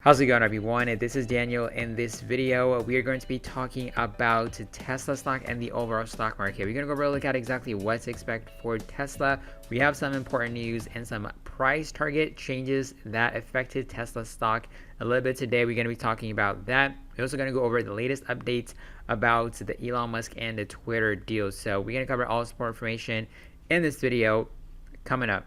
How's it going, everyone? This is Daniel. In this video, we are going to be talking about Tesla stock and the overall stock market. We're going to go over a look at exactly what to expect for Tesla. We have some important news and some price target changes that affected Tesla stock a little bit today. We're going to be talking about that. We're also going to go over the latest updates about the Elon Musk and the Twitter deal. So we're going to cover all this more information in this video coming up.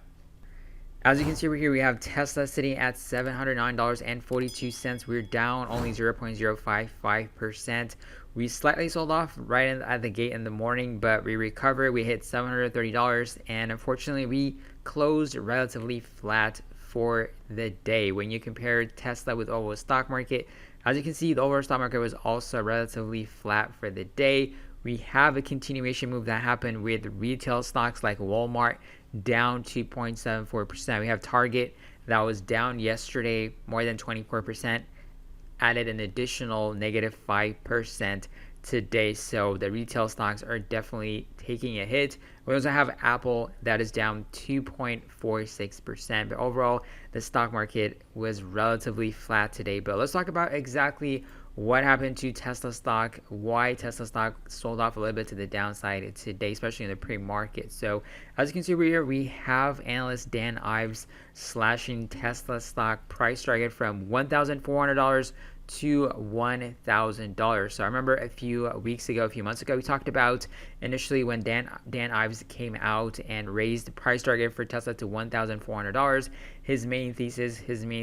As you can see over here, we have Tesla sitting at $709.42. We're down only 0.055%. We slightly sold off right at the gate in the morning, but we recovered. We hit $730, and unfortunately, we closed relatively flat for the day. When you compare Tesla with the overall stock market, as you can see, the overall stock market was also relatively flat for the day. We have a continuation move that happened with retail stocks like Walmart down 2.74%. We have Target that was down yesterday more than 24%, added an additional negative 5% today. So the retail stocks are definitely taking a hit. We also have Apple that is down 2.46%. But overall, the stock market was relatively flat today. But let's talk about exactly what happened to Tesla stock, why Tesla stock sold off a little bit to the downside today, especially in the pre-market. So as you can see over here, we have analyst Dan Ives slashing Tesla stock price target from $1,400 to $1,000. So I remember a few months ago, we talked about initially when Dan Ives came out and raised the price target for Tesla to $1,400. His main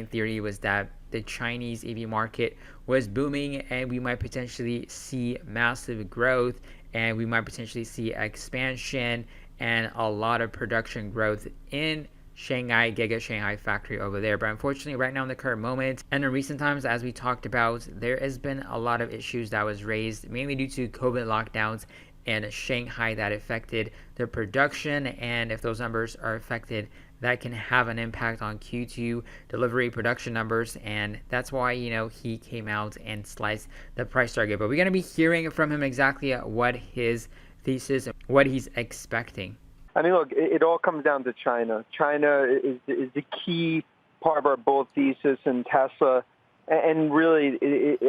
theory was that the Chinese EV market was booming and we might potentially see massive growth and we might potentially see expansion and a lot of production growth in Shanghai, Giga Shanghai factory over there. But unfortunately, right now in the current moment and in recent times, as we talked about, there has been a lot of issues that was raised mainly due to COVID lockdowns in Shanghai that affected the production. And if those numbers are affected, that can have an impact on Q2 delivery production numbers. And that's why, he came out and sliced the price target. But we're going to be hearing from him exactly what his thesis, what he's expecting. I mean, look, it all comes down to China. China is the key part of our bull thesis in Tesla. And really,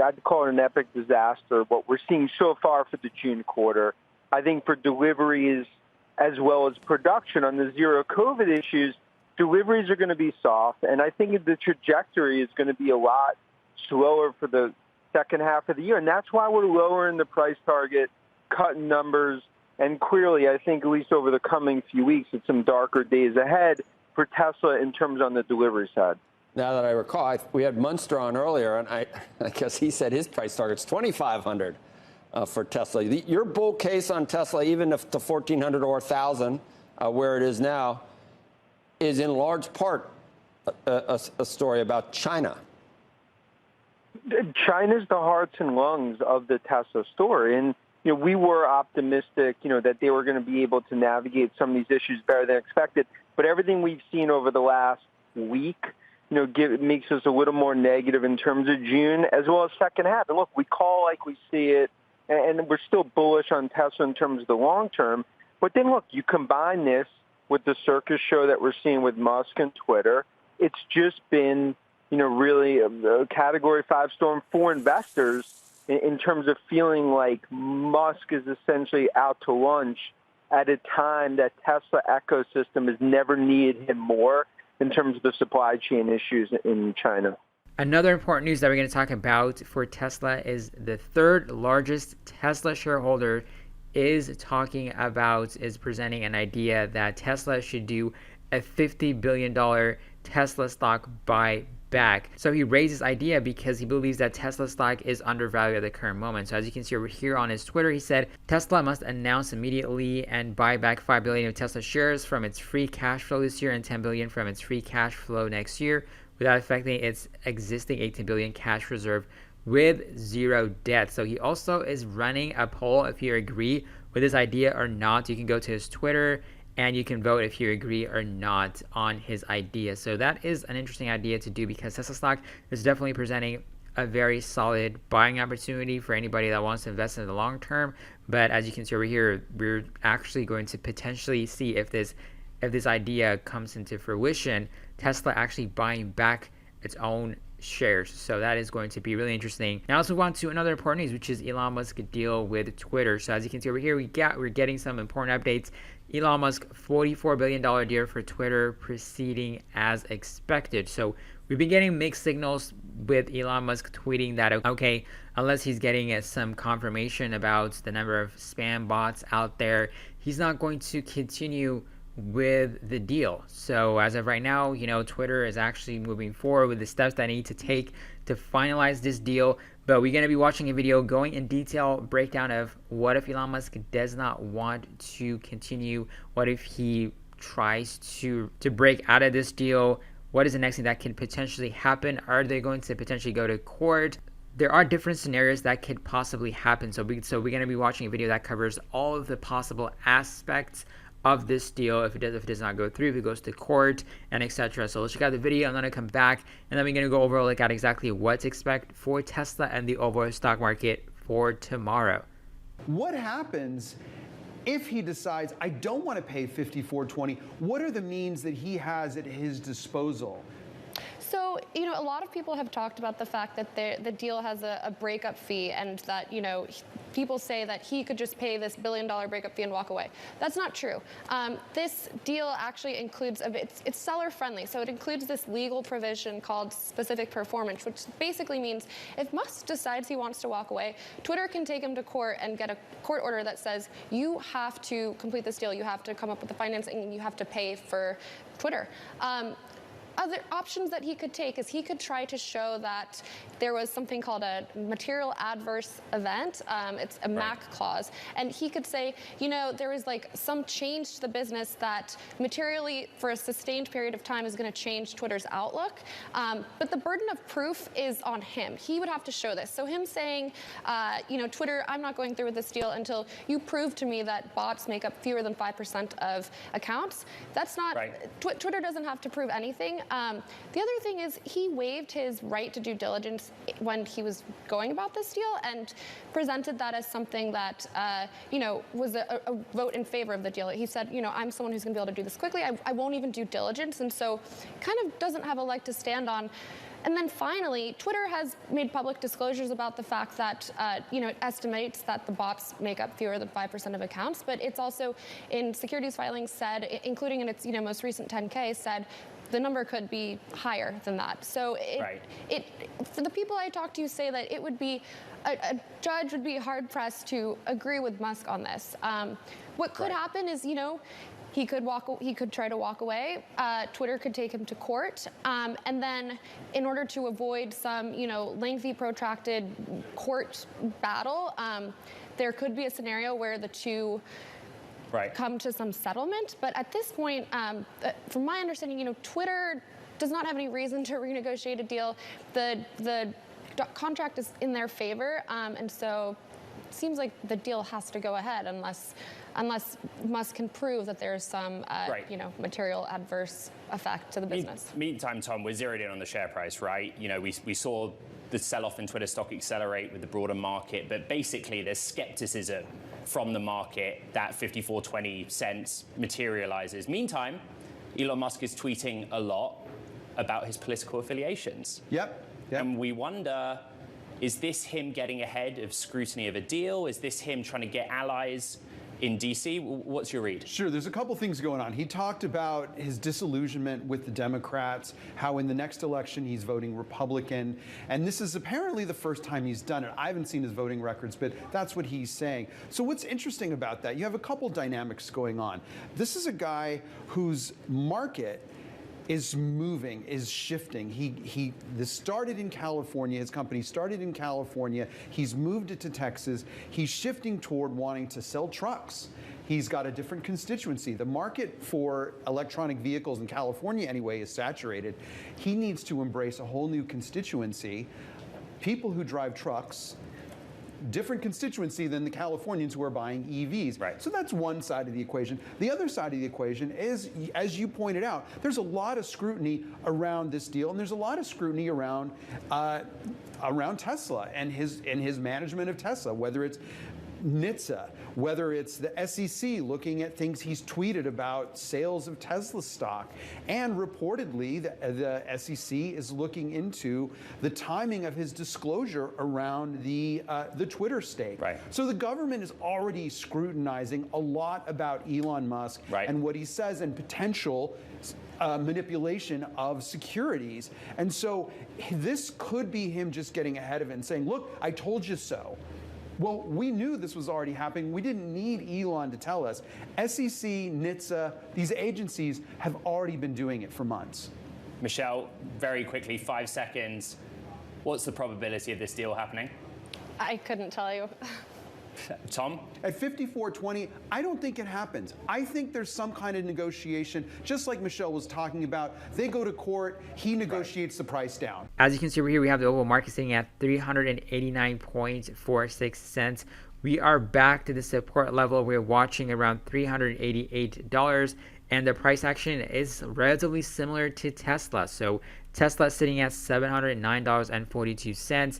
I'd call it an epic disaster, what we're seeing so far for the June quarter. I think for deliveries as well as production on the zero COVID issues, deliveries are going to be soft. And I think the trajectory is going to be a lot slower for the second half of the year. And that's why we're lowering the price target, cutting numbers. And clearly, I think at least over the coming few weeks, it's some darker days ahead for Tesla in terms on the delivery side. Now that I recall, we had Munster on earlier, and I guess he said his price target's $2,500 for Tesla. Your bull case on Tesla, even if the $1,400 or $1,000, where it is now, is in large part a story about China. China's the hearts and lungs of the Tesla story, and we were optimistic, that they were going to be able to navigate some of these issues better than expected. But everything we've seen over the last week, makes us a little more negative in terms of June as well as second half. And look, we call like we see it, and we're still bullish on Tesla in terms of the long term. But then look, you combine this with the circus show that we're seeing with Musk and Twitter. It's just been, really a Category 5 storm for investors in terms of feeling like Musk is essentially out to lunch at a time that Tesla ecosystem has never needed him more in terms of the supply chain issues in China. Another important news that we're going to talk about for Tesla is the third largest Tesla shareholder is presenting an idea that Tesla should do a $50 billion Tesla stock buyback. So he raised this idea because he believes that Tesla stock is undervalued at the current moment. So as you can see over here on his Twitter, he said Tesla must announce immediately and buy back $5 billion of Tesla shares from its free cash flow this year and $10 billion from its free cash flow next year without affecting its existing $18 billion cash reserve with zero debt. So he also is running a poll. If you agree with this idea or not, you can go to his Twitter and you can vote if you agree or not on his idea. So that is an interesting idea to do because Tesla stock is definitely presenting a very solid buying opportunity for anybody that wants to invest in the long term. But as you can see over here, we're actually going to potentially see if this idea comes into fruition, Tesla actually buying back its own shares. So that is going to be really interesting. Now let's move on to another important news, which is Elon Musk deal with Twitter. So as you can see over here, we're getting some important updates. Elon Musk $44 billion deal for Twitter proceeding as expected. So we've been getting mixed signals with Elon Musk tweeting that, okay, unless he's getting some confirmation about the number of spam bots out there, he's not going to continue with the deal. So as of right now, Twitter is actually moving forward with the steps that I need to take to finalize this deal. But we're going to be watching a video going in detail breakdown of what if Elon Musk does not want to continue, what if he tries to break out of this deal, what is the next thing that could potentially happen, are they going to potentially go to court? There are different scenarios that could possibly happen. So we're going to be watching a video that covers all of the possible aspects of this deal, if it does not go through, if it goes to court, and etc. So let's check out the video. I'm going to come back, and then we're going to go over a look at exactly what to expect for Tesla and the overall stock market for tomorrow. What happens if he decides, I don't want to pay $54.20? What are the means that he has at his disposal? So, a lot of people have talked about the fact that the deal has a breakup fee, and that, people say that he could just pay this $1 billion breakup fee and walk away. That's not true. This deal actually includes, it's seller friendly, so it includes this legal provision called specific performance, which basically means if Musk decides he wants to walk away, Twitter can take him to court and get a court order that says you have to complete this deal, you have to come up with the financing, and you have to pay for Twitter. Other options that he could take is he could try to show that there was something called a material adverse event. It's a MAC clause. And he could say, there was some change to the business that materially for a sustained period of time is going to change Twitter's outlook. But the burden of proof is on him. He would have to show this. So him saying, Twitter, I'm not going through with this deal until you prove to me that bots make up fewer than 5% of accounts. That's not, Twitter doesn't have to prove anything. The other thing is he waived his right to due diligence when he was going about this deal and presented that as something that, was a vote in favor of the deal. He said, I'm someone who's going to be able to do this quickly. I won't even do diligence. And so kind of doesn't have a leg to stand on. And then finally, Twitter has made public disclosures about the fact that, it estimates that the bots make up fewer than 5% of accounts, but it's also in securities filings said, including in its, most recent 10K, said the number could be higher than that. So for the people I talked to say that it would be, a judge would be hard pressed to agree with Musk on this. What could happen is, he could try to walk away. Twitter could take him to court, and then, in order to avoid some, lengthy, protracted court battle, there could be a scenario where the two come to some settlement. But at this point, from my understanding, Twitter does not have any reason to renegotiate a deal. The contract is in their favor, and so it seems like the deal has to go ahead unless Musk can prove that there's some, material adverse effect to the business. Meantime, Tom, we're zeroed in on the share price, right? We saw the sell-off in Twitter stock accelerate with the broader market, but basically there's skepticism from the market that 54.20 cents materializes. Meantime, Elon Musk is tweeting a lot about his political affiliations. Yep. And we wonder, is this him getting ahead of scrutiny of a deal? Is this him trying to get allies in DC? What's your read? Sure, there's a couple things going on. He talked about his disillusionment with the Democrats, how in the next election he's voting Republican, and this is apparently the first time he's done it. I haven't seen his voting records, but that's what he's saying. So what's interesting about that, you have a couple dynamics going on. This is a guy whose market is moving, is shifting. This started in California. His company started in California. He's moved it to Texas. He's shifting toward wanting to sell trucks. He's got a different constituency. The market for electronic vehicles in California, anyway, is saturated. He needs to embrace a whole new constituency, people who drive trucks, different constituency than the Californians who are buying EVs. Right. So that's one side of the equation. The other side of the equation is, as you pointed out, there's a lot of scrutiny around this deal, and there's a lot of scrutiny around Tesla and his management of Tesla, whether it's NHTSA, whether it's the SEC looking at things he's tweeted about sales of Tesla stock. And reportedly, the SEC is looking into the timing of his disclosure around the Twitter stake. Right. So the government is already scrutinizing a lot about Elon Musk and what he says and potential manipulation of securities. And so this could be him just getting ahead of it and saying, look, I told you so. Well, we knew this was already happening. We didn't need Elon to tell us. SEC, NHTSA, these agencies have already been doing it for months. Michelle, very quickly, 5 seconds. What's the probability of this deal happening? I couldn't tell you. Tom? At 54.20, I don't think it happens. I think there's some kind of negotiation, just like Michelle was talking about. They go to court, he negotiates the price down. As you can see over here, we have the overall market sitting at 389.46 cents. We are back to the support level. We're watching around $388, and the price action is relatively similar to Tesla. So Tesla sitting at $709.42.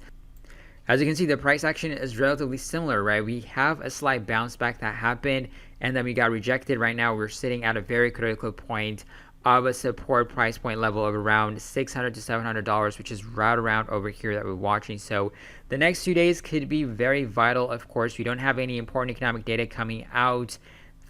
As you can see, the price action is relatively similar, right? We have a slight bounce back that happened, and then we got rejected. Right now, we're sitting at a very critical point of a support price point level of around $600 to $700, which is right around over here that we're watching. So the next 2 days could be very vital. Of course, we don't have any important economic data coming out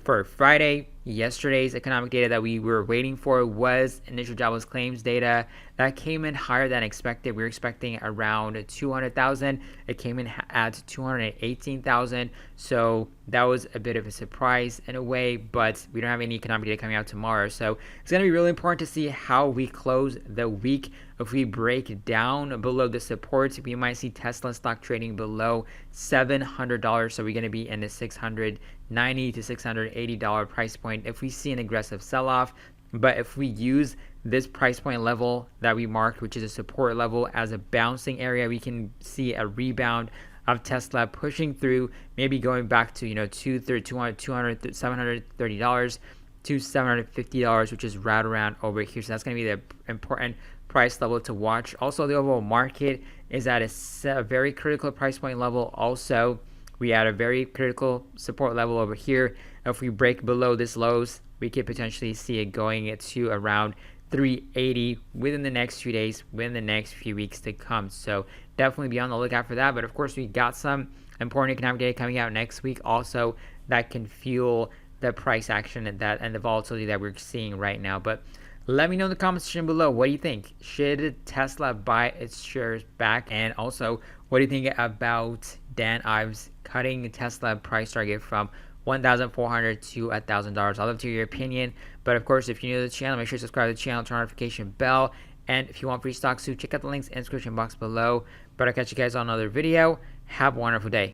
for Friday. Yesterday's economic data that we were waiting for was initial jobless claims data that came in higher than expected. We were expecting around 200,000. It came in at 218,000. So that was a bit of a surprise in a way, but we don't have any economic data coming out tomorrow. So it's going to be really important to see how we close the week. If we break down below the supports, we might see Tesla stock trading below $700. So we're going to be in the $690 to $680 price point if we see an aggressive sell-off. But if we use this price point level that we marked, which is a support level, as a bouncing area, we can see a rebound of Tesla pushing through, maybe going back to $730 to $750, which is right around over here. So that's going to be the important price level to watch. Also, the overall market is at a very critical price point level. Also, we had a very critical support level over here. If we break below this lows, we could potentially see it going to around 380 within the next few days, within the next few weeks to come. So definitely be on the lookout for that. But of course, we got some important economic data coming out next week also that can fuel the price action and the volatility that we're seeing right now. But let me know in the comment section below, what do you think? Should Tesla buy its shares back? And also, what do you think about Dan Ives cutting Tesla price target from $1,400 to $1,000? I'd love to hear your opinion. But of course, if you're new to the channel, make sure to subscribe to the channel, turn on notification bell. And if you want free stocks too, check out the links in the description box below. But I'll catch you guys on another video. Have a wonderful day.